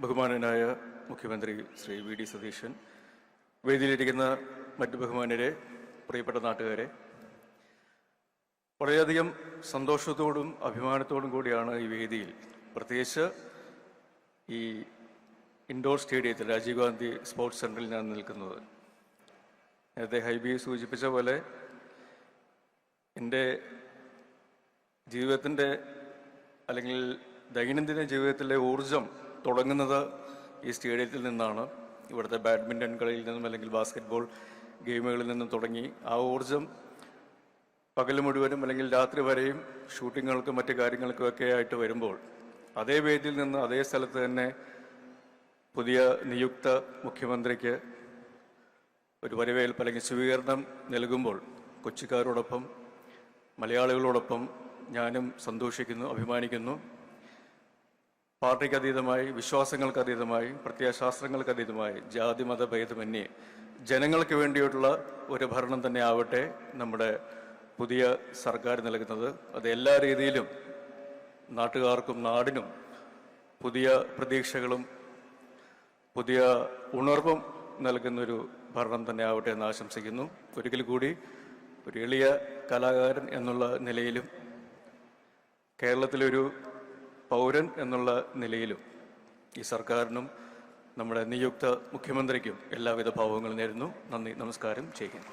ബഹുമാനനായ മുഖ്യമന്ത്രി Shri V D Satheesan, വേദിയിലിരിക്കുന്ന മറ്റ് ബഹുമാനരെ, പ്രിയപ്പെട്ട നാട്ടുകാരെ, വളരെയധികം സന്തോഷത്തോടും അഭിമാനത്തോടും കൂടിയാണ് ഈ വേദിയിൽ, പ്രത്യേകിച്ച് ഈ ഇൻഡോർ സ്റ്റേഡിയത്തിൽ രാജീവ് ഗാന്ധി സ്പോർട്സ് സെൻ്ററിൽ ഞാൻ നിൽക്കുന്നത്. നേരത്തെ ഹൈബി സൂചിപ്പിച്ച പോലെ എൻ്റെ ജീവിതത്തിൻ്റെ അല്ലെങ്കിൽ ദൈനംദിന ജീവിതത്തിലെ ഊർജം തുടങ്ങുന്നത് ഈ സ്റ്റേഡിയത്തിൽ നിന്നാണ്. ഇവിടുത്തെ ബാഡ്മിൻ്റൺ കളിയിൽ നിന്നും അല്ലെങ്കിൽ ബാസ്കറ്റ്ബോൾ ഗെയിമുകളിൽ നിന്നും തുടങ്ങി ആ ഊർജം പകൽ മുഴുവനും അല്ലെങ്കിൽ രാത്രി വരെയും ഷൂട്ടിങ്ങുകൾക്കും മറ്റു കാര്യങ്ങൾക്കും ഒക്കെ ആയിട്ട് വരുമ്പോൾ അതേ വേദിയിൽ നിന്ന് അതേ സ്ഥലത്ത് തന്നെ പുതിയ നിയുക്ത മുഖ്യമന്ത്രിക്ക് ഒരു വരവേൽപ്പ് അല്ലെങ്കിൽ സ്വീകരണം നൽകുമ്പോൾ കൊച്ചിക്കാരോടൊപ്പം മലയാളികളോടൊപ്പം ഞാനും സന്തോഷിക്കുന്നു, അഭിമാനിക്കുന്നു. പാർട്ടിക്ക് അതീതമായി, വിശ്വാസങ്ങൾക്ക് അതീതമായി, പ്രത്യയശാസ്ത്രങ്ങൾക്ക് അതീതമായി, ജാതി മത ഭേദമന്യേ ജനങ്ങൾക്ക് വേണ്ടിയിട്ടുള്ള ഒരു ഭരണം തന്നെ ആവട്ടെ നമ്മുടെ പുതിയ സർക്കാർ നൽകുന്നത്. അത് എല്ലാ രീതിയിലും നാട്ടുകാർക്കും നാടിനും പുതിയ പ്രതീക്ഷകളും പുതിയ ഉണർവും നൽകുന്നൊരു ഭരണം തന്നെ ആവട്ടെ എന്ന് ആശംസിക്കുന്നു. ഒരിക്കൽ കൂടി ഒരു എളിയ കലാകാരൻ എന്നുള്ള നിലയിലും കേരളത്തിലൊരു പൗരൻ എന്നുള്ള നിലയിലും ഈ സർക്കാരിനും നമ്മുടെ നിയുക്ത മുഖ്യമന്ത്രിക്കും എല്ലാവിധ ഭാവങ്ങളും നേരുന്നു. നന്ദി, നമസ്കാരം, ചെയ്യുന്നു.